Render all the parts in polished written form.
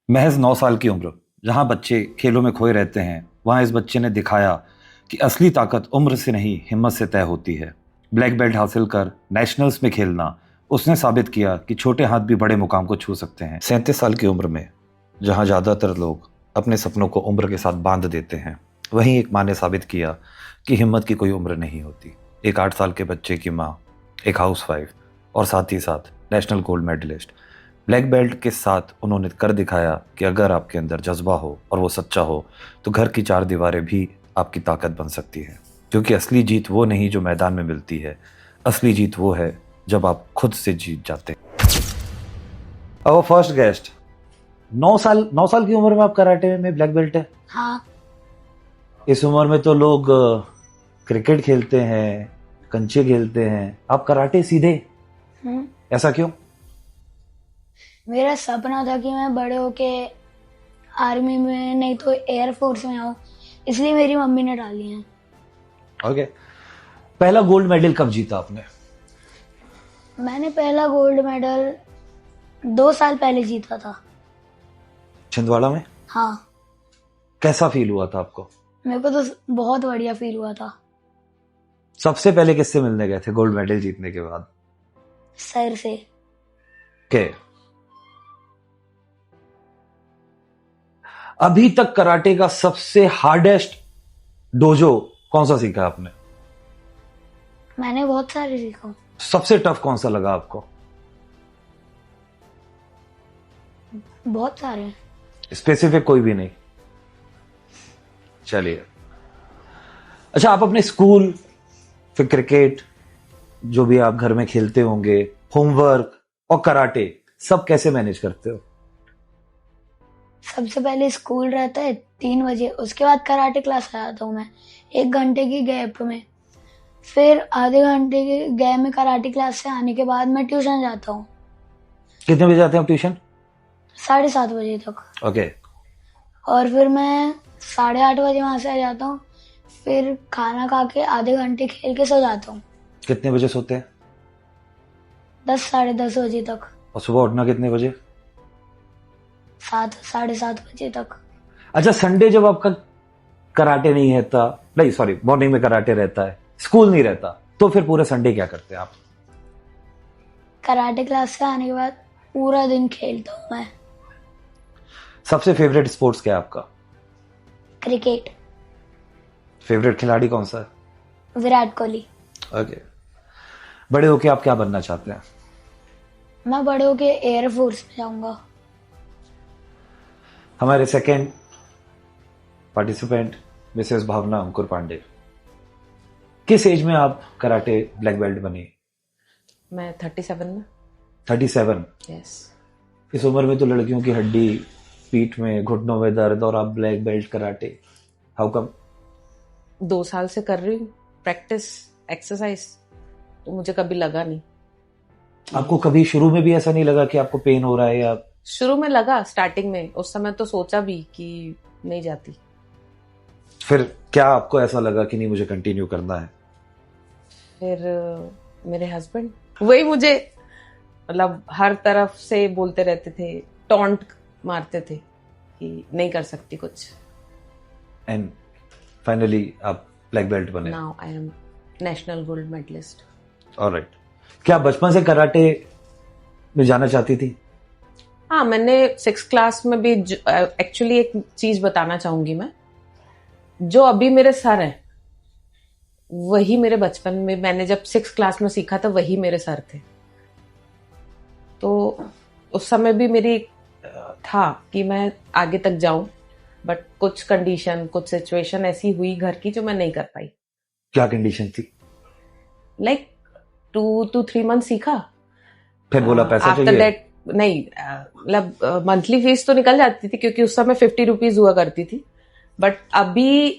महज 9 साल की उम्र, जहां बच्चे खेलों में खोए रहते हैं, वहां इस बच्चे ने दिखाया कि असली ताकत उम्र से नहीं, हिम्मत से तय होती है। ब्लैक बेल्ट हासिल कर नेशनल्स में खेलना, उसने साबित किया कि छोटे हाथ भी बड़े मुकाम को छू सकते हैं। 37 साल की उम्र में, जहां ज्यादातर लोग अपने सपनों को उम्र के साथ बांध देते हैं, वहीं एक माँ ने साबित किया कि हिम्मत की कोई उम्र नहीं होती। एक 8 साल के बच्चे की माँ, एक हाउसवाइफ और साथ ही साथ national gold medallist. Black belt के साथ उन्होंने कर दिखाया कि अगर आपके अंदर जज्बा हो और वो सच्चा हो, तो घर की 4 दीवारें भी आपकी ताकत बन सकती है। क्योंकि असली जीत वो नहीं जो मैदान में मिलती है, असली जीत वो है जब आप खुद से जीत जाते हैं। अब फर्स्ट गेस्ट, 9 साल की उम्र में आप कराटे में ब्लैक बेल्ट है। हाँ। इस उम्र में तो लोग क्रिकेट खेलते हैं, कंचे खेलते हैं, आप कराटे सीधे, ऐसा क्यों? मेरा सपना था कि मैं बड़े होके आर्मी में नहीं तो एयर फोर्स में आऊं, इसलिए मेरी मम्मी ने डाली है। ओके। पहला गोल्ड मेडल कब जीता आपने? मैंने पहला गोल्ड मेडल 2 साल पहले जीता था। छिंदवाड़ा में? हाँ। कैसा फील हुआ था आपको? मेरे को तो बहुत बढ़िया फील हुआ था। सबसे पहले किससे मिलने गए थे गोल्ड मेडल जीतने के बाद? सर से। के अभी तक कराटे का सबसे हार्डेस्ट डोजो कौन सा सीखा आपने? मैंने बहुत सारे सीखा। सबसे टफ कौन सा लगा आपको? बहुत सारे। स्पेसिफिक कोई भी नहीं? चलिए। अच्छा, आप अपने स्कूल, फिर क्रिकेट, जो भी आप घर में खेलते होंगे, होमवर्क और कराटे, सब कैसे मैनेज करते हो? सबसे पहले स्कूल रहता है 3 बजे, उसके बाद कराटे क्लास आ जाता हूँ मैं 1 घंटे की गैप में। फिर आधे घंटे के गैप में कराटे क्लास से आने के बाद मैं ट्यूशन जाता हूँ। कितने बजे जाते हैं आप ट्यूशन? 7:30 बजे तक। ओके। और फिर मैं 8:30 बजे वहां से आ जाता हूँ। फिर खाना खा के आधे घंटे खेल के सो जाता हूँ। कितने बजे सोते हैं? 10 10:30 बजे तक। और सुबह उठना कितने बजे? 7 7:30 बजे तक। अच्छा, संडे जब आपका कराटे नहीं रहता, नहीं सॉरी, मॉर्निंग में कराटे रहता है, स्कूल नहीं रहता, तो फिर पूरे संडे क्या करते हैं आप? कराटे क्लास से आने के बाद पूरा दिन खेलता हूँ मैं। सबसे फेवरेट स्पोर्ट्स क्या है आपका? क्रिकेट। फेवरेट खिलाड़ी कौन सा है? विराट कोहली। ओके। बड़े होके आप क्या बनना चाहते हैं? मैं बड़े होके एयर फोर्स में जाऊंगा। हमारे सेकेंड पार्टिसिपेंट मिसेस भावना अंकुर पांडे, किस एज में आप कराटे ब्लैक बेल्ट बनी? मैं 37 में। 37? यस। इस उम्र में तो लड़कियों की हड्डी, पीठ में, घुटनों में दर्द, और आप black belt karate, how come? 2 साल से कर रही हूँ प्रैक्टिस, एक्सरसाइज, तो मुझे कभी लगा नहीं। आपको कभी शुरू में भी ऐसा नहीं लगा कि आपको पेन हो रहा है? या शुरू में लगा, स्टार्टिंग में, उस समय तो सोचा भी कि नहीं जाती। फिर क्या आपको ऐसा लगा कि नहीं मुझे कंटिन्यू करना है? फिर मेरे हस्बैंड वही मुझे मतलब हर तरफ से बोलते रहते थे, टॉन्ट मारते थे कि नहीं कर सकती कुछ। एंड फाइनली आप ब्लैक बेल्ट बने। Now I am national gold medallist. Alright. क्या बचपन से कराटे में जाना चाहती थी? हाँ, मैंने 6th क्लास में भी एक्चुअली एक चीज बताना चाहूंगी मैं, जो अभी मेरे सर है वही मेरे बचपन में, मैंने जब 6th क्लास में सीखा था वही मेरे सर थे। तो उस समय भी मेरी था कि मैं आगे तक जाऊं, बट कुछ कंडीशन, कुछ सिचुएशन ऐसी हुई घर की जो मैं नहीं कर पाई। क्या कंडीशन थी? लाइक 2 to 3 मंथ सीखा, फिर बोला पैसा आफ्टर चाहिए। दैट नहीं, मतलब मंथली फीस तो निकल जाती थी क्योंकि उस समय 50 रुपीज हुआ करती थी। बट अभी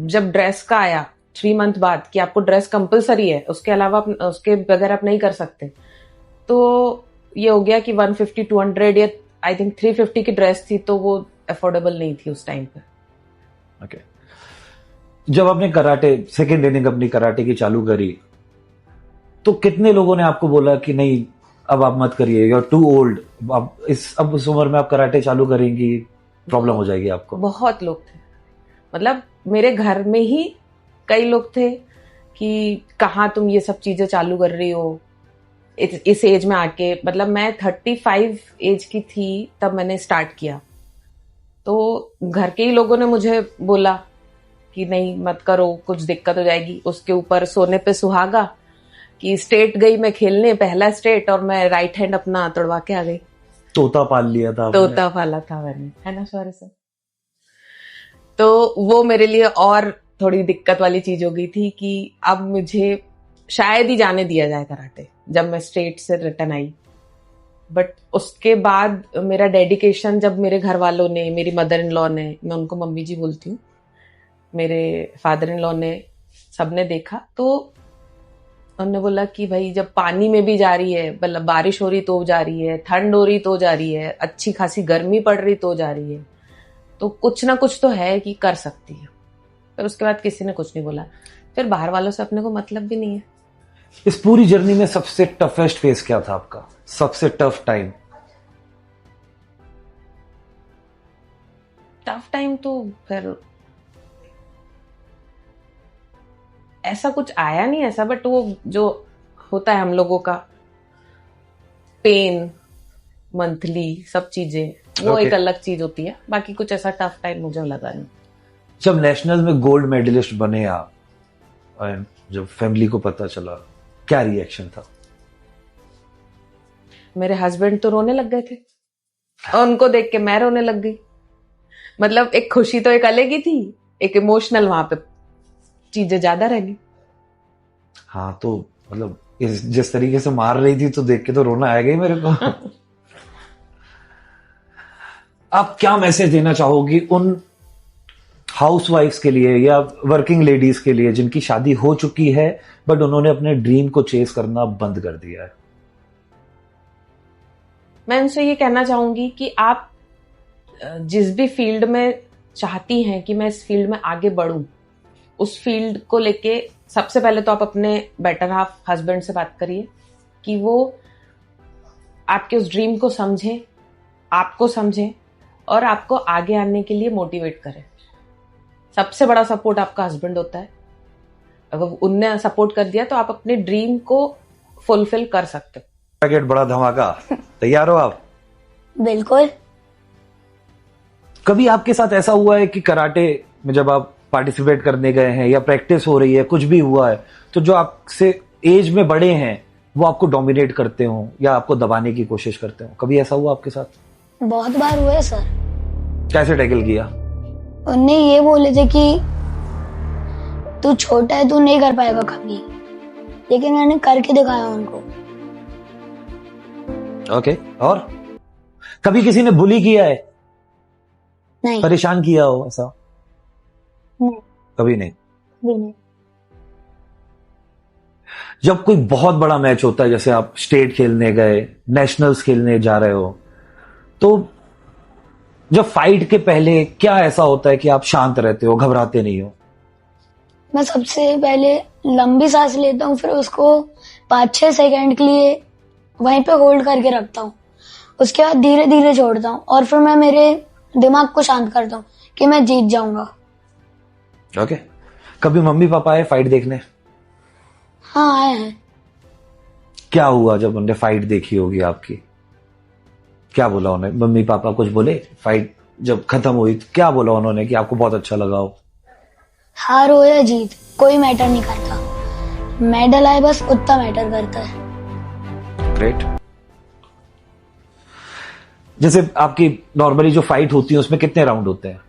जब ड्रेस का आया 3 मंथ बाद कि आपको ड्रेस कंपलसरी है, उसके अलावा उसके बगैर आप नहीं कर सकते, तो ये हो गया कि 150 200 या आई थिंक 350 की ड्रेस थी, तो वो अफोर्डेबल नहीं थी उस टाइम पे। ओके। जब आपने कराटे, सेकेंड इनिंग अपनी कराटे की चालू करी, तो कितने लोगों ने आपको बोला कि नहीं अब आप मत करिए, यू आर टू ओल्ड, अब उस उम्र में आप कराटे चालू करेंगी, प्रॉब्लम हो जाएगी आपको? बहुत लोग थे, मतलब मेरे घर में ही कई लोग थे कि कहाँ तुम ये सब चीजें चालू कर रही हो इस एज में आके। मतलब मैं 35 एज की थी तब मैंने स्टार्ट किया, तो घर के ही लोगों ने मुझे बोला कि नहीं मत करो, कुछ दिक्कत हो जाएगी। उसके ऊपर सोने पे सुहागा कि स्टेट गई मैं खेलने, पहला स्टेट, और मैं राइट हैंड अपना तोड़वा के आ गई। तोता पाल लिया था आपने? तोता पाला था मैंने, है ना सॉरी सर। तो वो मेरे लिए और थोड़ी दिक्कत वाली चीज हो गई थी कि अब मुझे शायद ही जाने दिया जाए कराटे जब मैं स्टेट से रिटर्न आई। बट उसके बाद मेरा डेडिकेशन जब मेरे घर वालों ने, मेरी मदर इन लॉ ने, मैं उनको मम्मी जी बोलती हूँ, मेरे फादर इन लॉ ने, सबने देखा, तो उन्होंने बोला कि भाई जब पानी में भी जा रही है, मतलब बारिश हो रही तो जा रही है, ठंड हो रही तो जा रही है, अच्छी खासी गर्मी पड़ रही तो जा रही है, तो कुछ ना कुछ तो है कि कर सकती है। पर उसके बाद किसी ने कुछ नहीं बोला। फिर बाहर वालों से अपने को मतलब भी नहीं है। इस पूरी जर्नी में सबसे टफेस्ट फेस क्या था आपका, सबसे टफ टाइम? टफ टाइम तो फिर ऐसा कुछ आया नहीं ऐसा, बट वो जो होता है हम लोगों का पेन मंथली सब चीजें, वो Okay. एक अलग चीज होती है। बाकी कुछ ऐसा टफ टाइम मुझे लगा नहीं। जब नेशनल में गोल्ड मेडलिस्ट बने आप, और जब फैमिली को पता चला, क्या रिएक्शन था? मेरे हस्बैंड तो रोने लग गए थे और उनको देख के मैं रोने लग गई। मतलब एक खुशी तो एक अलग ही थी, एक इमोशनल वहां पे चीजें ज्यादा रह गई। हाँ, तो मतलब जिस तरीके से मार रही थी तो देख के तो रोना आएगा ही मेरे को। आप क्या मैसेज देना चाहोगी उन हाउसवाइफ्स के लिए या वर्किंग लेडीज के लिए जिनकी शादी हो चुकी है बट उन्होंने अपने ड्रीम को चेस करना बंद कर दिया है? मैं उनसे ये कहना चाहूंगी कि आप जिस भी फील्ड में चाहती हैं कि मैं इस फील्ड में आगे बढ़ूं, उस फील्ड को लेके सबसे पहले तो आप अपने बेटर हाफ हस्बैंड से बात करिए कि वो आपके उस ड्रीम को समझे, आपको समझे और आपको आगे आने के लिए मोटिवेट करे। सबसे बड़ा सपोर्ट आपका हस्बैंड होता है। अगर उनने सपोर्ट कर दिया तो आप अपने ड्रीम को फुलफिल कर सकते हो। पैकेट बड़ा धमाका, तैयार हो आप? बिल्कुल। कभी आपके साथ ऐसा हुआ है कि कराटे में जब आप पार्टिसिपेट करने गए हैं या प्रैक्टिस हो रही है, कुछ भी हुआ है, तो जो आपसे एज में बड़े हैं वो आपको डोमिनेट करते हो या आपको दबाने की कोशिश करते हो? कभी ऐसा हुआ आपके साथ? बहुत बार हुआ है सर। कैसे टैकल किया? उनने ये बोले थे कि तू छोटा है, तू नहीं कर पाएगा कभी, लेकिन मैंने करके दिखाया उनको। ओके। और कभी किसी ने बुली किया है, नहीं, परेशान किया हो ऐसा? नहीं, कभी नहीं। भी नहीं। जब कोई बहुत बड़ा मैच होता है, जैसे आप स्टेट खेलने गए, नेशनल्स खेलने जा रहे हो, तो जब फाइट के पहले क्या ऐसा होता है कि आप शांत रहते हो, घबराते नहीं हो? मैं सबसे पहले लंबी सांस लेता हूँ, फिर उसको 5-6 सेकंड के लिए वहीं पे होल्ड करके रखता हूँ। उसके बाद धीरे धीरे छोड़ता हूँ और फिर मैं मेरे दिमाग को शांत करता हूँ कि मैं जीत जाऊंगा। ओके। कभी मम्मी पापा आए फाइट देखने? हाँ, आए हैं। क्या हुआ जब उन्होंने फाइट देखी होगी आपकी? क्या बोला उन्हें? मम्मी पापा कुछ बोले? फाइट जब खत्म हुई तो क्या बोला उन्होंने कि आपको बहुत अच्छा लगा हो? हार हो या जीत कोई मैटर नहीं करता, मेडल आए बस उतना मैटर करता है। ग्रेट। जैसे आपकी नॉर्मली जो फाइट होती है उसमें कितने राउंड होते हैं?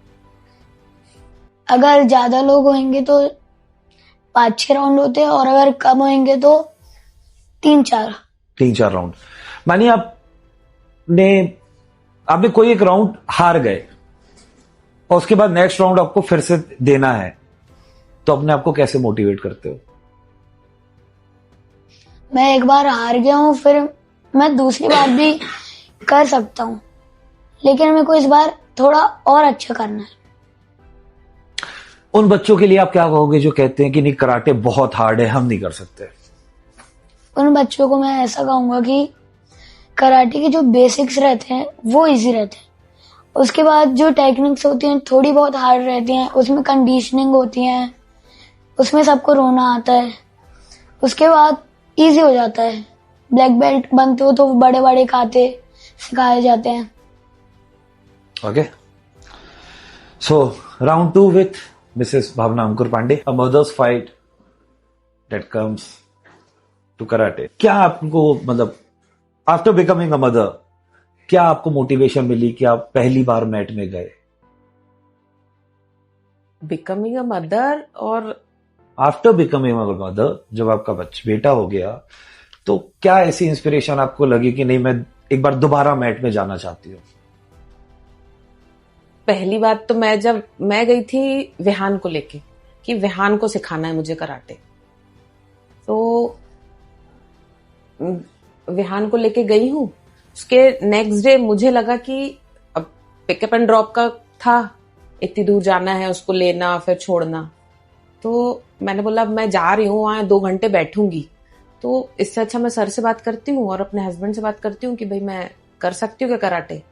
अगर ज्यादा लोग होंगे तो 5-6 राउंड होते हैं और अगर कम होंगे तो 3-4। 3-4 राउंड। मानिए आपने कोई एक राउंड हार गए और उसके बाद नेक्स्ट राउंड आपको फिर से देना है, तो अपने आप को कैसे मोटिवेट करते हो? मैं एक बार हार गया हूँ, फिर मैं दूसरी बार भी कर सकता हूँ, लेकिन मेरे को इस बार थोड़ा और अच्छा करना है। उन बच्चों के लिए आप क्या कहोगे जो कहते हैं कि नहीं कराटे बहुत हार्ड है, हम नहीं कर सकते? उन बच्चों को मैं ऐसा कहूंगा कि कराटे के जो बेसिक्स रहते हैं वो इजी रहते हैं। उसके बाद जो टेक्निक्स होती हैं थोड़ी बहुत हार्ड रहती हैं, उसमें कंडीशनिंग होती है, उसमें सबको रोना आता है। उसके बाद इजी हो जाता है। ब्लैक बेल्ट बनते हो तो बड़े बड़े काते सिखाए जाते हैं। Okay. So, round 2 with Mrs. Bhavna Ankur Pandey, a mother's fight that comes to karate. क्या आपको मतलब after becoming a mother, क्या आपको मोटिवेशन मिली कि आप पहली बार मैट में गए? बिकमिंग अ मदर और आफ्टर बिकमिंग अ मदर, जब आपका बेटा हो गया, तो क्या ऐसी इंस्पिरेशन आपको लगी कि नहीं मैं एक बार दोबारा मैट में जाना चाहती हूँ? पहली बात तो जब मैं गई थी विहान को लेके कि विहान को सिखाना है मुझे कराटे, तो विहान को लेके गई हूँ। उसके नेक्स्ट डे मुझे लगा कि अब पिकअप एंड ड्रॉप का था, इतनी दूर जाना है, उसको लेना फिर छोड़ना, तो मैंने बोला अब मैं जा रही हूँ वहां 2 घंटे बैठूंगी, तो इससे अच्छा मैं सर से बात करती हूँ और अपने हस्बैंड से बात करती हूँ कि भाई मैं कर सकती हूँ क्या कराटे।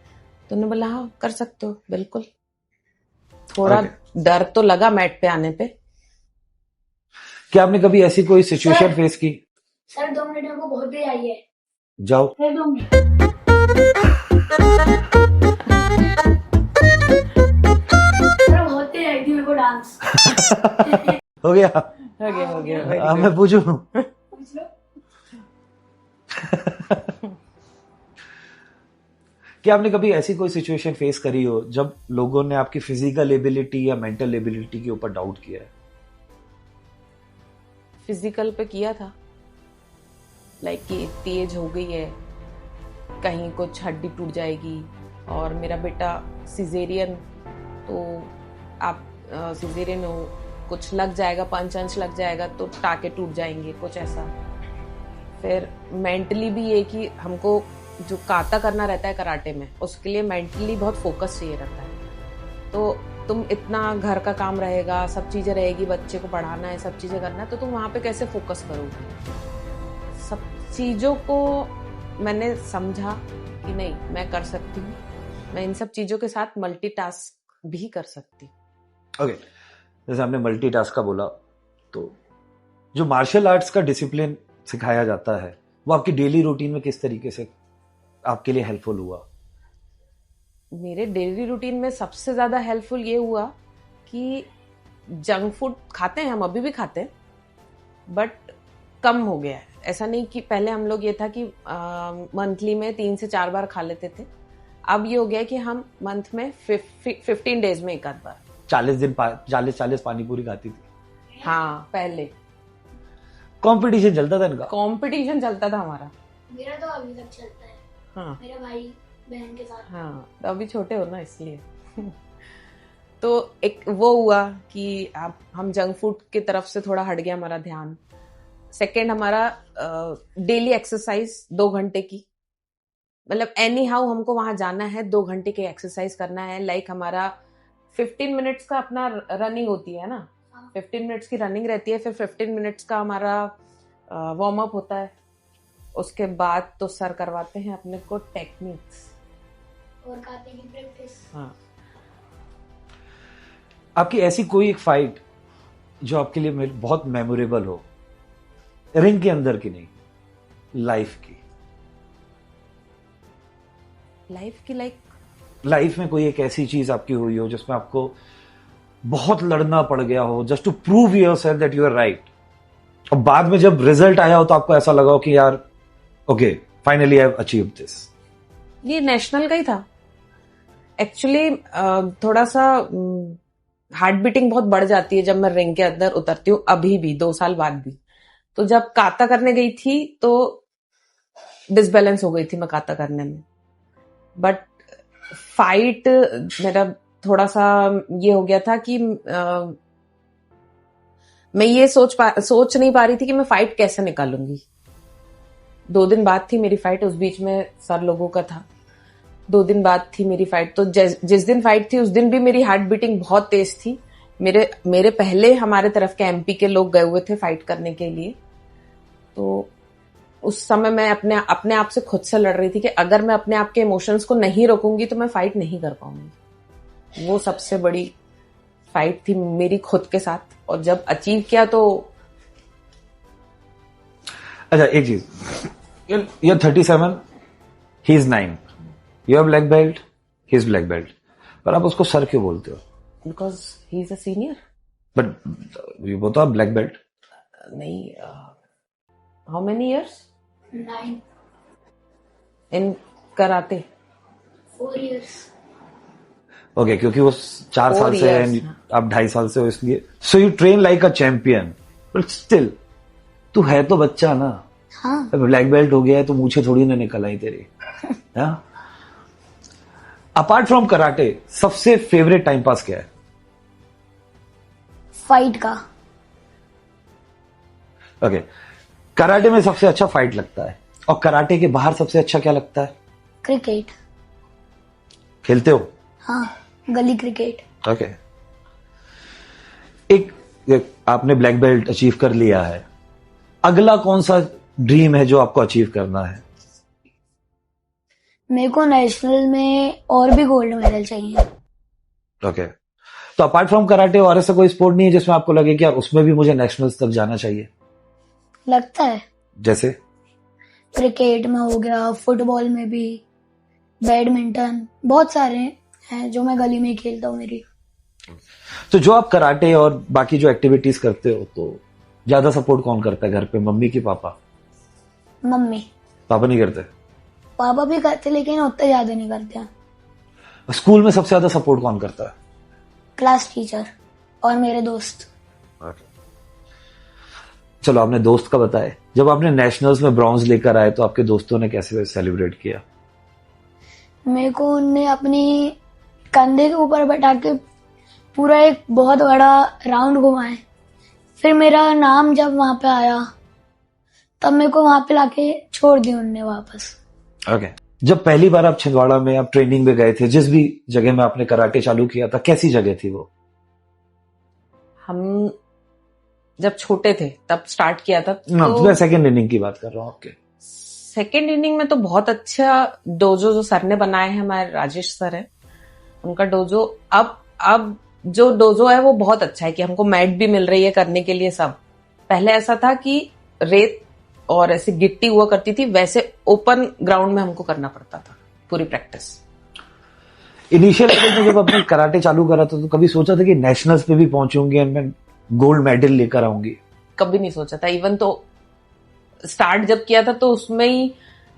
तो उन्होंने बोला हाँ कर सकते हो बिल्कुल। थोड़ा डर तो लगा मैट पे आने पे। क्या आपने कभी ऐसी कोई सिचुएशन फेस की? सर 2 मिनट में को बहुत ही आई है। जाओ। Sir 2 minute. सर बहुत ही आई थी मेरे को डांस। हो गया हो गया मैं पूछूं? पूछ लो। क्या आपने कभी ऐसी कोई सिचुएशन फेस करी हो जब लोगों ने आपकी फिजिकल एबिलिटी या मेंटल एबिलिटी के ऊपर डाउट किया है? फिजिकल पे किया था, लाइक कि इतनी एज हो गई है, कहीं कुछ हड्डी टूट जाएगी, और मेरा बेटा सिजेरियन, तो आप सिजेरियन हो, कुछ लग जाएगा, पंच अंश लग जाएगा तो टाके टूट जाएंगे, कुछ ऐसा। फिर मेंटली भी ये कि हमको जो काता करना रहता है कराटे में, उसके लिए मेंटली बहुत फोकस चाहिए रहता है। तो तुम इतना घर का काम रहेगा, सब चीजें रहेगी, बच्चे को पढ़ाना है, सब चीजें करना है, तो तुम वहां पे कैसे फोकस करोगे? सब चीजों को मैंने समझा कि नहीं मैं कर सकती हूँ, मैं इन सब चीजों के साथ मल्टीटास्क भी कर सकती हूँ। ओके, जैसे आपने मल्टीटास्क का बोला, तो जो मार्शल आर्ट्स का डिसिप्लिन सिखाया जाता है वो आपकी डेली रूटीन में किस तरीके से आपके लिए हेल्पफुल हुआ? मेरे डेली रूटीन में सबसे ज्यादा हेल्पफुल ये हुआ कि जंक फूड खाते हैं हम, अभी भी खाते हैं, बट कम हो गया है। ऐसा नहीं कि पहले हम लोग ये था कि मंथली में 3 से 4 बार खा लेते थे, अब ये हो गया कि हम मंथ में 15 डेज में एक आध बार। 40 पानी पूरी खाती थी? हाँ, पहले कंपटीशन चलता था इनका? कंपटीशन चलता था हमारा। मेरा तो अभी तक चलता है। हाँ, मेरा भाई बहन के साथ। हाँ, तो अभी छोटे हो ना इसलिए। तो एक वो हुआ कि आप हम जंक फूड की तरफ से थोड़ा हट गया हमारा ध्यान। सेकंड, हमारा डेली एक्सरसाइज 2 घंटे की, मतलब एनी हाउ हमको वहां जाना है, 2 घंटे की एक्सरसाइज करना है। लाइक हमारा 15 मिनट्स का अपना रनिंग होती है ना, 15 मिनट्स की रनिंग रहती है, फिर 15 मिनट्स का हमारा वार्म अप होता है, उसके बाद तो सर करवाते हैं अपने को टेक्निक्स और काते की प्रैक्टिस। हाँ। आपकी ऐसी कोई एक फाइट जो आपके लिए बहुत मेमोरेबल हो, रिंग के अंदर की नहीं, लाइफ की? लाइफ में कोई एक ऐसी चीज आपकी हुई हो जिसमें आपको बहुत लड़ना पड़ गया हो, just to prove yourself that you are right, और बाद में जब रिजल्ट आया हो तो आपको ऐसा लगा हो कि यार okay finally I have achieved this? ये नेशनल का ही था एक्चुअली। थोड़ा सा हार्ट बीटिंग बहुत बढ़ जाती है जब मैं रिंग के अंदर उतरती हूँ, अभी भी 2 साल बाद भी। तो जब काता करने गई थी तो डिसबैलेंस हो गई थी मैं काता करने में, बट फाइट मेरा थोड़ा सा ये हो गया था कि मैं ये सोच नहीं पा रही थी कि मैं फाइट कैसे निकालूंगी। 2 दिन बाद थी मेरी फाइट, उस बीच में सर लोगों का था, 2 दिन बाद थी मेरी फाइट। तो जिस दिन फाइट थी उस दिन भी मेरी हार्ट बीटिंग बहुत तेज थी। मेरे पहले हमारे तरफ के एमपी के लोग गए हुए थे फाइट करने के लिए, तो उस समय मैं अपने आप से खुद से लड़ रही थी कि अगर मैं अपने आप के इमोशंस को नहीं रोकूंगी तो मैं फाइट नहीं कर पाऊंगी। वो सबसे बड़ी फाइट थी मेरी खुद के साथ, और जब अचीव किया तो। अच्छा, एक चीज, you're 37, he is 9, you are black belt, he is black belt, पर आप उसको सर क्यों बोलते हो? Because he is a senior. But ये बोलते हो आप ब्लैक बेल्ट? नहीं, हाउ मेनी इयर्स 9 इन कराते? 4 years। ओके, क्योंकि वो 4 साल से है, आप 2.5 साल से हो, इसलिए। So you train like a champion, but still तू है तो बच्चा ना। हाँ। ब्लैक बेल्ट हो गया है तो मूछे थोड़ी ना निकल आई तेरी। अपार्ट फ्रॉम कराटे सबसे फेवरेट टाइम पास क्या है? फाइट का। ओके, कराटे में सबसे अच्छा फाइट लगता है, और कराटे के बाहर सबसे अच्छा क्या लगता है? क्रिकेट। खेलते हो? हाँ, गली क्रिकेट। ओके, एक आपने ब्लैक बेल्ट अचीव कर लिया है, अगला कौन सा ड्रीम है जो आपको अचीव करना है? मेरे को नेशनल में और भी गोल्ड मेडल चाहिए। ओके, तो अपार्ट फ्रॉम कराटे और ऐसा कोई स्पोर्ट नहीं है जिसमें आपको लगे कि यार उसमें भी मुझे नेशनल्स तक जाना चाहिए? लगता है। जैसे क्रिकेट में हो गया, फुटबॉल में भी, बैडमिंटन, बहुत सारे हैं जो मैं गली में ही खेलता हूँ मेरी। तो जो आप कराटे और बाकी जो एक्टिविटीज करते हो, तो ज्यादा सपोर्ट कौन करता है घर पे, मम्मी की पापा? मम्मी। पापा नहीं करते? पापा भी करते लेकिन उतने ज्यादा नहीं करते हैं। स्कूल में सबसे ज्यादा सपोर्ट कौन करता है? क्लास टीचर और मेरे दोस्त। चलो, आपने दोस्त का बताया, जब आपने नेशनल्स में ब्रॉन्ज लेकर आए तो आपके दोस्तों ने कैसे सेलिब्रेट किया? मेरे को उनने अपनी कंधे के ऊपर बैठा के पूरा एक बहुत बड़ा राउंड घुमाए। फिर मेरा नाम जब वहां पे आया तब मेरे को वहां पे लाके छोड़ दी उनने वापस। ओके, जब पहली बार आप छिंदवाड़ा में आप ट्रेनिंग में गए थे, जिस भी जगह में आपने कराटे चालू किया था, कैसी जगह थी वो? हम जब छोटे थे तब स्टार्ट किया था। तो मैं सेकेंड इनिंग की बात कर रहा हूँ आपके। सेकेंड इनिंग में तो बहुत अच्छा डोजो जो सर ने बनाए हैं, हमारे राजेश सर है, उनका डोजो। अब जो डोजो है वो बहुत अच्छा है कि हमको मैट भी मिल रही है करने के लिए सब। पहले ऐसा था कि रेत और ऐसी गिट्टी हुआ करती थी, वैसे ओपन ग्राउंड में हमको करना पड़ता था पूरी प्रैक्टिस। इनिशियल लेवल में जब आपने कराटे चालू करा था तो कभी सोचा था कि नेशनल्स पे भी पहुंचूंगी और मैं गोल्ड मेडल लेकर आऊंगी? कभी नहीं सोचा था। इवन तो स्टार्ट जब किया था तो उसमें ही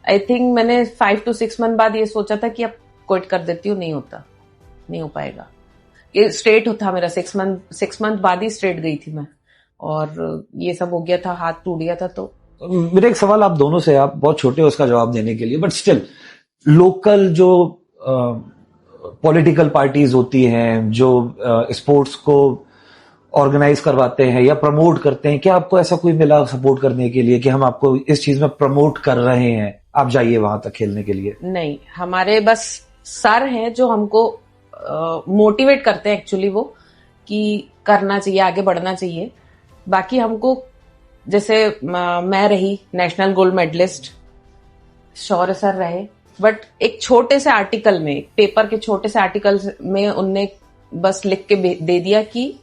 आई थिंक मैंने 5 to 6 मंथ बाद ये सोचा था कि अब क्विट कर देती हूँ, नहीं हो पाएगा। ये स्ट्रेट था मेरा, 6 मंथ बाद ही स्ट्रेट गई थी मैं, और ये सब हो गया था, हाथ टूट गया था। तो मेरा एक सवाल आप दोनों से, आप बहुत छोटे हो उसका जवाब देने के लिए, बट स्टिल लोकल जो पॉलिटिकल पार्टीज होती हैं जो स्पोर्ट्स को ऑर्गेनाइज करवाते हैं या प्रमोट करते हैं, क्या आपको ऐसा कोई मिला सपोर्ट करने के लिए कि हम आपको इस चीज में प्रमोट कर रहे हैं, आप जाइए वहां तक खेलने के लिए? नहीं, हमारे बस सर हैं जो हमको मोटिवेट करते हैं एक्चुअली, वो कि करना चाहिए, आगे बढ़ना चाहिए। बाकी हमको, जैसे मैं रही नेशनल गोल्ड मेडलिस्ट, शौर्य सर रहे, बट एक छोटे से आर्टिकल में, पेपर के छोटे से आर्टिकल में उनने बस लिख के दे दिया कि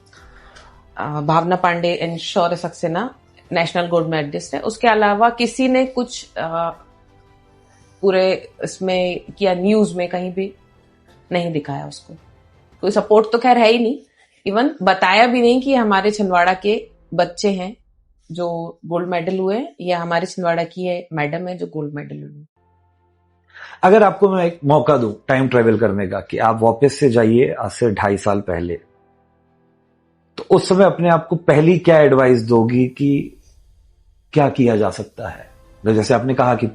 Bhavna Pandey and Shaurya Saxena national gold medallist है। उसके अलावा किसी ने कुछ पूरे इसमें किया, न्यूज में कहीं भी नहीं दिखाया उसको। कोई सपोर्ट तो खैर है ही नहीं, इवन बताया भी नहीं कि हमारे छिंदवाड़ा के बच्चे हैं जो गोल्ड मेडल हुए, या हमारे छिंदवाड़ा की है मैडम है जो गोल्ड मेडल हुए। अगर आपको मैं एक मौका दूं टाइम ट्रेवल करने का कि आप वापस से जाइए आज से 2.5 साल पहले, तो उस समय अपने आप को पहली क्या एडवाइस दोगी कि क्या किया जा सकता है? तो जैसे आपने कहा कि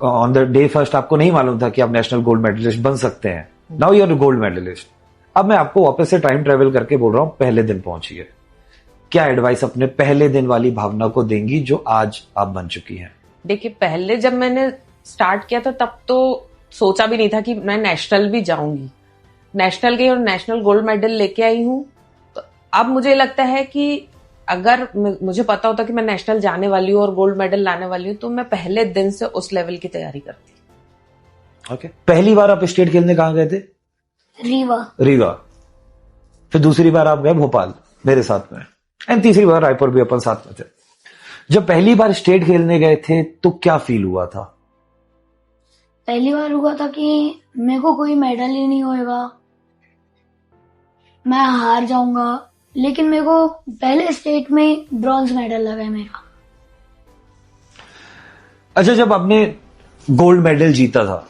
ऑन द डे फर्स्ट आपको नहीं मालूम था कि आप नेशनल गोल्ड मेडलिस्ट बन सकते हैं, now you are gold medallist. अब मैं आपको वापस से टाइम ट्रेवल करके बोल रहा हूं, पहले दिन पहुंचिए, क्या एडवाइस अपने पहले दिन वाली भावना को देंगी जो आज आप बन चुकी हैं? देखिए, पहले जब मैंने स्टार्ट किया था तब तो सोचा भी नहीं था कि मैं नेशनल भी जाऊंगी। नेशनल गई और नेशनल गोल्ड मेडल लेके आई हूं। तो अब मुझे लगता है कि अगर मुझे पता होता कि मैं नेशनल जाने वाली हूँ और गोल्ड मेडल लाने वाली हूँ तो मैं पहले दिन से उस लेवल की तैयारी करती। ओके, पहली बार आप स्टेट खेलने कहाँ गए थे? रीवा। फिर दूसरी बार आप गए भोपाल मेरे साथ में, एंड तीसरी बार रायपुर भी अपन साथ में थे। जब पहली बार स्टेट खेलने गए थे तो क्या फील हुआ था? पहली बार हुआ था कि मेरे को कोई मेडल ही नहीं होएगा, मैं हार जाऊंगा, लेकिन मेरे को पहले स्टेट में ब्रॉन्ज मेडल लगा है मेरा। अच्छा, जब आपने गोल्ड मेडल जीता था,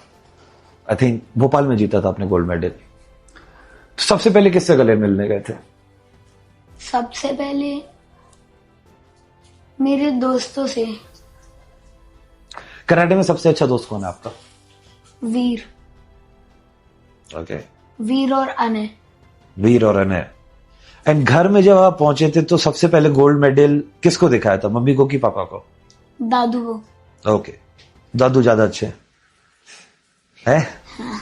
आई थिंक भोपाल में जीता था आपने गोल्ड मेडल, तो सबसे पहले किससे गले मिलने गए थे? सबसे पहले मेरे दोस्तों से। कराटे में सबसे अच्छा दोस्त कौन है आपका? वीर। ओके, वीर और अनय। वीर और अनय। एंड घर में जब आप पहुंचे थे तो सबसे पहले गोल्ड मेडल किसको दिखाया था, मम्मी को कि पापा को? दादू को। ओके, दादू ज्यादा अच्छे है? हाँ।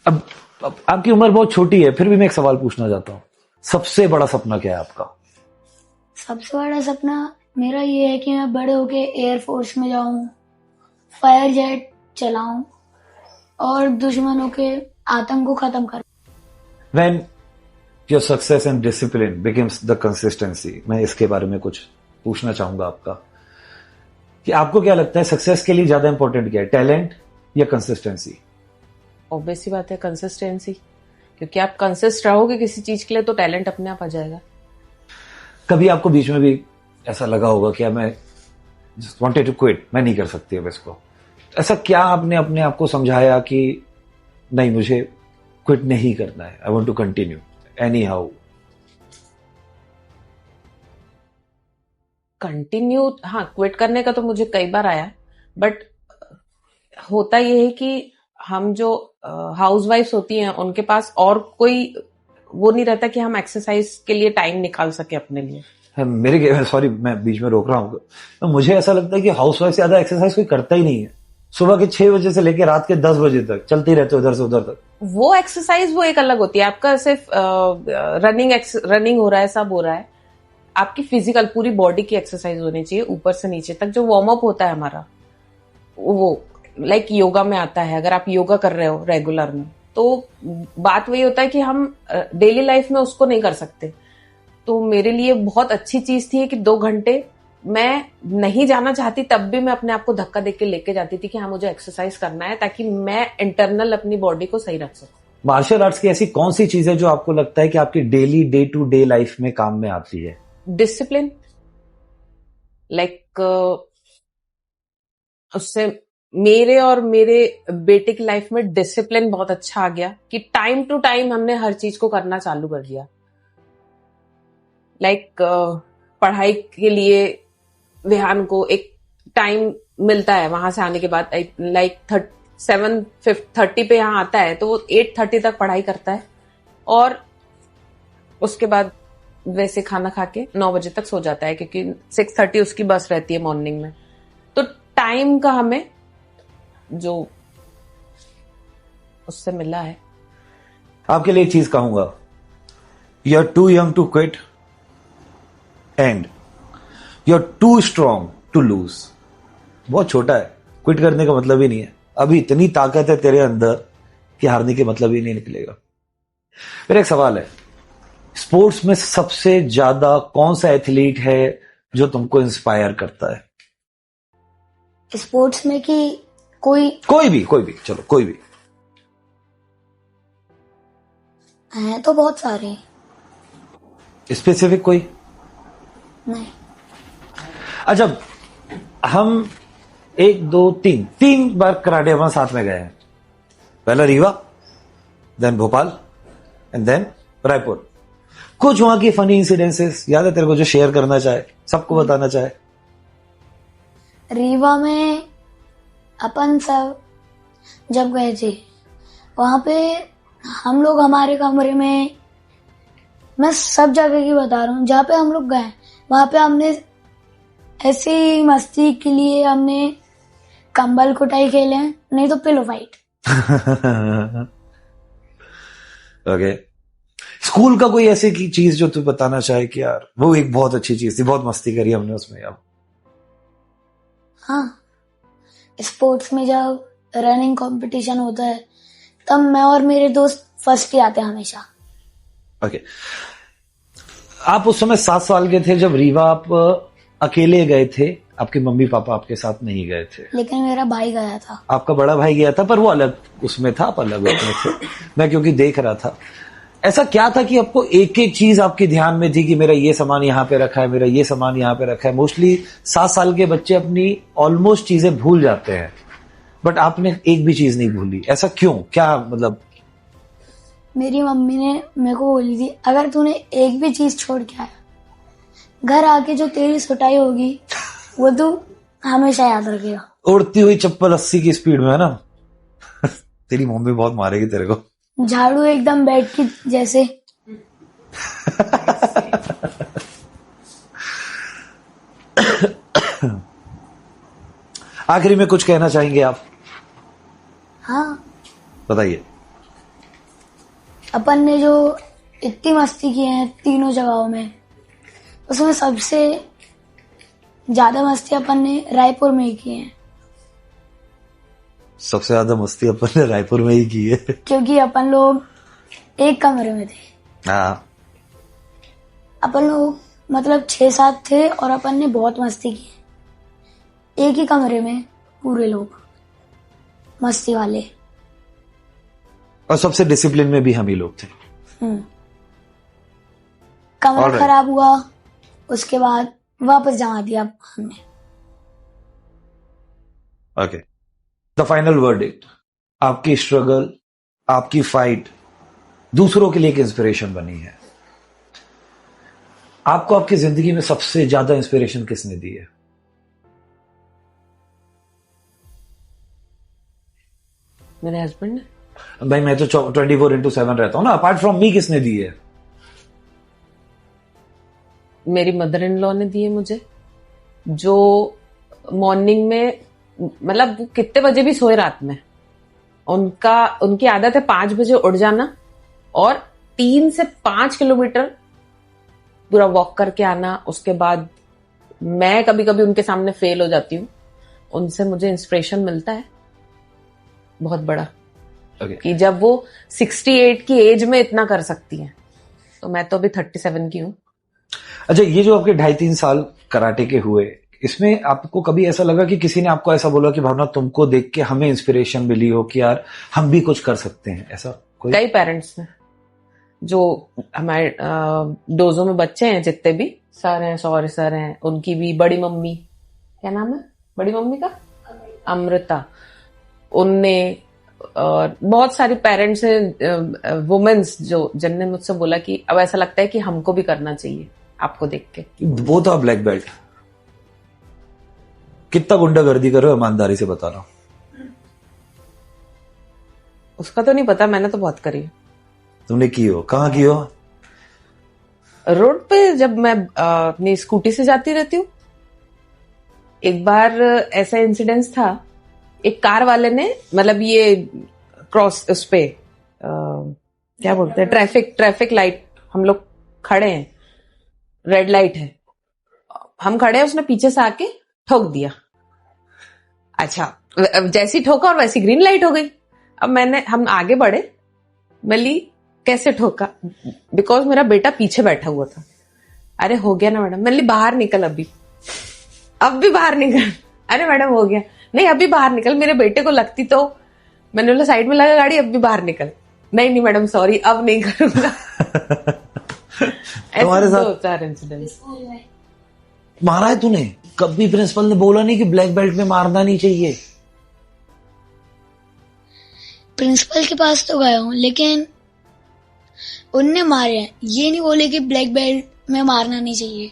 अब आपकी उम्र बहुत छोटी है, फिर भी मैं एक सवाल पूछना चाहता हूं, सबसे बड़ा सपना क्या है आपका? सबसे बड़ा सपना मेरा ये है कि मैं बड़े होके एयरफोर्स में जाऊं, फायर जेट चलाऊं और दुश्मनों के आतंक को खत्म करूं। When your success and discipline becomes the consistency, मैं इसके बारे में कुछ पूछना चाहूंगा आपका कि आपको क्या लगता है सक्सेस के लिए ज्यादा इंपॉर्टेंट क्या है, टैलेंट या कंसिस्टेंसी? ऑब्वियस सी बात है कंसिस्टेंसी, क्योंकि आप कंसिस्ट रहोगे किसी चीज के लिए तो टैलेंट अपने आप आ जाएगा। कभी आपको बीच में भी ऐसा लगा होगा कि मैं जस्ट वांटेड टू क्विट, मैं नहीं कर सकती अब इसको, ऐसा क्या आपने अपने आप को समझाया कि नहीं मुझे क्विट नहीं करना है, I want to continue anyhow? Continue, हाँ, क्विट करने का तो मुझे कई बार आया, बट होता ये है कि हम जो हाउसवाइफ्स होती हैं उनके पास और कोई वो नहीं रहता कि हम एक्सरसाइज के लिए टाइम निकाल सके अपने लिए। मेरे सॉरी मैं बीच में रोक रहा हूँ, तो मुझे ऐसा लगता है कि हाउसवाइफ से ज्यादा एक्सरसाइज कोई करता ही नहीं है। सुबह के 6 बजे से लेकर रात के 10 बजे तक चलते ही रहते हो इधर से उधर तक। वो एक्सरसाइज वो एक अलग होती है, आपका सिर्फ रनिंग हो रहा है, सब हो रहा है, आपकी फिजिकल पूरी बॉडी की एक्सरसाइज होनी चाहिए ऊपर से नीचे तक। जो वार्म अप होता है हमारा वो लाइक योगा में आता है, अगर आप योगा कर रहे हो रेगुलर में तो बात वही होता है कि हम डेली लाइफ में उसको नहीं कर सकते। तो मेरे लिए बहुत अच्छी चीज थी कि 2 घंटे मैं नहीं जाना चाहती तब भी मैं अपने आप को धक्का देके लेके जाती थी कि हाँ मुझे एक्सरसाइज करना है ताकि मैं इंटरनल अपनी बॉडी को सही रख सकूं। मार्शल आर्ट्स की ऐसी कौन सी चीज है जो आपको लगता है कि आपकी daily day to day life में काम में आती है? डिसिप्लिन, लाइक उससे मेरे और मेरे बेटे की लाइफ में डिसिप्लिन बहुत अच्छा आ गया कि टाइम टू टाइम हमने हर चीज को करना चालू कर दिया। लाइक पढ़ाई के लिए विहान को एक टाइम मिलता है, वहां से आने के बाद लाइक 7:30 पे यहाँ आता है तो वो 8:30 तक पढ़ाई करता है और उसके बाद वैसे खाना खा के 9 बजे तक सो जाता है क्योंकि 6:30 उसकी बस रहती है मॉर्निंग में। तो टाइम का हमें जो उससे मिला है। आपके लिए एक चीज कहूंगा, you are too young to quit and you are too strong to lose. बहुत छोटा है, क्विट करने का मतलब ही नहीं है, अभी इतनी ताकत है तेरे अंदर कि हारने के मतलब ही नहीं निकलेगा। मेरा एक सवाल है, स्पोर्ट्स में सबसे ज्यादा कौन सा एथलीट है जो तुमको इंस्पायर करता है? स्पोर्ट्स में कि कोई भी चलो कोई भी है तो बहुत सारे, स्पेसिफिक कोई नहीं। अच्छा, हम 1 2 3 बार कराटे अपन साथ में गए हैं, पहला Rewa, then Bhopal and then Raipur. कुछ वहां की फनी इंसिडेंसेस याद है तेरे को जो शेयर करना चाहे, सबको बताना चाहे? रीवा में अपन सब जब गए थे वहां पे हम लोग हमारे कमरे में, मैं सब जगह की बता रहा हूँ जहाँ पे हम लोग गए वहां पे हमने ऐसी मस्ती के लिए हमने कंबल कुटाई खेले हैं, नहीं तो पिलो फाइट। ओके, स्कूल का कोई ऐसी की चीज जो तू बताना चाहे कि यार वो एक बहुत अच्छी चीज थी, बहुत मस्ती करी हमने उसमें यार? हाँ, स्पोर्ट्स में जब रनिंग कंपटीशन होता है तब मैं और मेरे दोस्त फर्स्ट ही आते हैं हमेशा। ओके, आप उस समय 7 साल के थे जब रीवा आप अकेले गए थे, आपके मम्मी पापा आपके साथ नहीं गए थे? लेकिन मेरा भाई गया था। आपका बड़ा भाई गया था, पर वो अलग उसमें था, आप अलग उसमें थे। मैं क्योंकि देख रहा था, ऐसा क्या था कि आपको एक एक चीज आपके ध्यान में थी कि मेरा ये सामान यहाँ पे रखा है, मेरा ये सामान यहाँ पे रखा है? मोस्टली 7 साल के बच्चे अपनी ऑलमोस्ट चीजें भूल जाते हैं, बट आपने एक भी चीज नहीं भूली, ऐसा क्यों? क्या मतलब? मेरी मम्मी ने मेरे को बोली थी, अगर तूने एक भी चीज छोड़ के आया, घर आके जो तेरी सुटाई होगी वो तू हमेशा याद रखेगा। उड़ती हुई चप्पल 80 की स्पीड में, है ना? तेरी मम्मी बहुत मारेगी तेरे को। झाड़ू एकदम बेड की जैसे। आखिरी में कुछ कहना चाहेंगे आप? हाँ, बताइए। अपन ने जो इतनी मस्ती की है तीनों जगहों में, उसमें सबसे ज्यादा मस्ती अपन ने रायपुर में ही की है। सबसे ज्यादा मस्ती अपन ने रायपुर में ही की है, क्योंकि अपन लोग एक कमरे में थे। हाँ। अपन लोग मतलब 6-7 थे और अपन ने बहुत मस्ती की। एक ही कमरे में पूरे लोग मस्ती वाले। और सबसे डिसिप्लिन में भी हम ही लोग थे। कमरा Alright. खराब हुआ, उसके बाद वापस जमा दिया हमने। ओके, द फाइनल वर्डिक्ट, आपकी स्ट्रगल, आपकी फाइट दूसरों के लिए एक इंस्पिरेशन बनी है। आपको आपकी जिंदगी में सबसे ज्यादा इंस्पिरेशन किसने दी है? मेरे हस्बैंड ने। भाई मैं तो 24/7 रहता हूं ना, अपार्ट फ्रॉम मी किसने दी है? मेरी मदर इन लॉ ने दिए मुझे, जो मॉर्निंग में मतलब वो कितने बजे भी सोए रात में, उनकी आदत है 5 बजे उठ जाना और 3 से 5 किलोमीटर पूरा वॉक करके आना। उसके बाद मैं कभी कभी उनके सामने फेल हो जाती हूँ, उनसे मुझे इंस्पिरेशन मिलता है बहुत बड़ा। Okay. कि जब वो 68 की एज में इतना कर सकती हैं, तो मैं तो अभी 37 की हूँ। अच्छा, ये जो आपके 2.5-3 साल कराटे के हुए, इसमें आपको कभी ऐसा लगा कि किसी ने आपको ऐसा बोला कि भावना तुमको देख के हमें इंस्पिरेशन मिली हो कि यार हम भी कुछ कर सकते हैं, ऐसा कोई? कई पेरेंट्स ने, जो हमारे डोजो में बच्चे हैं जितने भी सर हैं, सौर्य सर हैं, उनकी भी बड़ी मम्मी, क्या नाम है बड़ी मम्मी का? अमृता। उनने और बहुत सारी पेरेंट्स हैं, वुमेन्स, जिनने मुझसे बोला कि अब ऐसा लगता है कि हमको भी करना चाहिए आपको देख के। वो तो आप ब्लैक बेल्ट, कितना गुंडागर्दी कर रहे हो, ईमानदारी से बताना। उसका तो नहीं पता, मैंने तो बहुत करी है। तुमने की हो? कहाँ की हो? रोड पे जब मैं अपनी स्कूटी से जाती रहती हूँ। एक बार ऐसा इंसिडेंस था, एक कार वाले ने, मतलब ये क्रॉस उस पे क्या बोलते हैं, ट्रैफिक लाइट, हम लोग खड़े हैं, रेड लाइट है, हम खड़े हैं, उसने पीछे से आके ठोक दिया। अच्छा, जैसी ठोका और वैसी ग्रीन लाइट हो गई। अब हम आगे बढ़े, मैं कैसे ठोका, बिकॉज मेरा बेटा पीछे बैठा हुआ था। अरे हो गया ना मैडम, मैं बाहर निकल, अब भी बाहर निकल। अरे मैडम हो गया, नहीं अभी बाहर निकल, मेरे बेटे को लगती तो। मैंने बोला साइड में लगा गाड़ी, अब भी बाहर निकल। नहीं मैडम सॉरी, अब नहीं करूंगा। तुम्हारे साथ 2-4 इंसिडेंट्स मारा है तूने? कभी प्रिंसिपल ने बोला नहीं कि ब्लैक बेल्ट में मारना नहीं चाहिए? प्रिंसिपल के पास तो गया हूँ, लेकिन उनने मारे हैं, ये नहीं बोले कि ब्लैक बेल्ट में मारना नहीं चाहिए।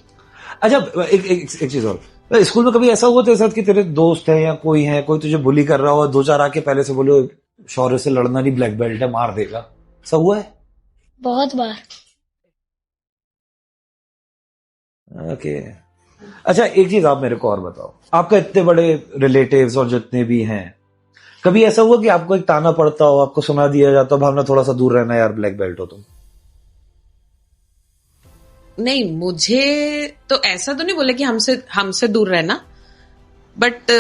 अच्छा, एक चीज और, स्कूल में कभी ऐसा हुआ तेरे साथ कि तेरे दोस्त है या कोई तुझे बुली कर रहा हो, 2-4 आके पहले से बोलो शौर्य से लड़ना नहीं, ब्लैक बेल्ट है, मार देगा, ऐसा हुआ है? बहुत बार। ओके। अच्छा, एक चीज आप मेरे को और बताओ, आपका इतने बड़े रिलेटिव्स और जितने भी हैं, कभी ऐसा हुआ कि आपको एक ताना पड़ता हो, आपको सुना दिया जाता हो भावना थोड़ा सा दूर रहना यार, ब्लैक बेल्ट हो तुम? नहीं, मुझे तो ऐसा तो नहीं बोले कि हमसे दूर रहना, बट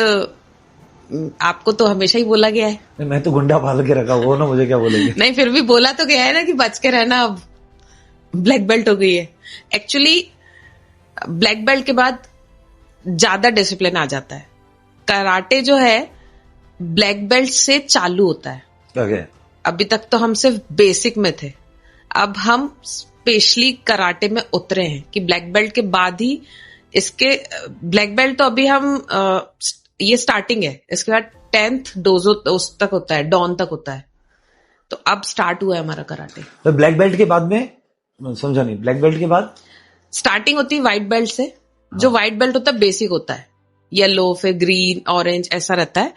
आपको तो हमेशा ही बोला गया है। मैं तो गुंडा पाल के रखा, वो ना मुझे क्या बोलेंगे। नहीं, फिर भी बोला तो गया है ना कि बच के रहना। अब ब्लैक बेल्ट हो गई है। एक्चुअली ब्लैक बेल्ट के बाद ज्यादा डिसिप्लिन आ जाता है। कराटे जो है ब्लैक बेल्ट से चालू होता है। okay. अभी तक तो हम सिर्फ बेसिक में थे, अब हम स्पेशली कराटे में उतरे हैं कि ब्लैक बेल्ट के बाद ही इसके ब्लैक बेल्ट तो अभी हम ये स्टार्टिंग है, इसके बाद 10th डोजो उस तक होता है, डॉन तक होता है। तो अब स्टार्ट हुआ है हमारा कराटे। तो ब्लैक बेल्ट के बाद में समझा नहीं, ब्लैक बेल्ट के बाद स्टार्टिंग होती है व्हाइट बेल्ट से। जो व्हाइट बेल्ट होता है बेसिक होता है, येलो फिर ग्रीन ऑरेंज ऐसा रहता है,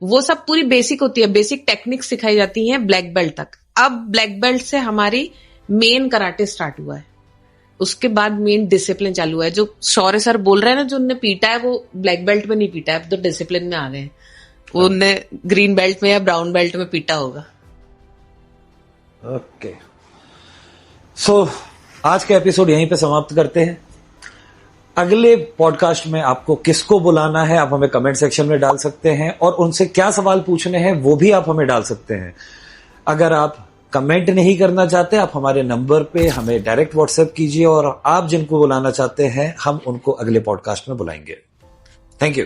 वो सब पूरी बेसिक होती है। बेसिक टेक्निक सिखाई जाती है ब्लैक बेल्ट तक। अब ब्लैक बेल्ट से हमारी मेन कराटे स्टार्ट हुआ है, उसके बाद मेन डिसिप्लिन चालू हुआ है। जो शौर्य सर बोल रहे हैं ना, जो उनने पीटा है वो ब्लैक बेल्ट में नहीं पीटा है, अब तो डिसिप्लिन में आ गए हैं। वो उनने ग्रीन बेल्ट में या ब्राउन बेल्ट में पीटा होगा। ओके, सो आज का एपिसोड यहीं पे समाप्त करते हैं। अगले पॉडकास्ट में आपको किसको बुलाना है आप हमें कमेंट सेक्शन में डाल सकते हैं, और उनसे क्या सवाल पूछने हैं वो भी आप हमें डाल सकते हैं। अगर आप कमेंट नहीं करना चाहते, आप हमारे नंबर पे हमें डायरेक्ट व्हाट्सएप कीजिए, और आप जिनको बुलाना चाहते हैं हम उनको अगले पॉडकास्ट में बुलाएंगे। Thank you.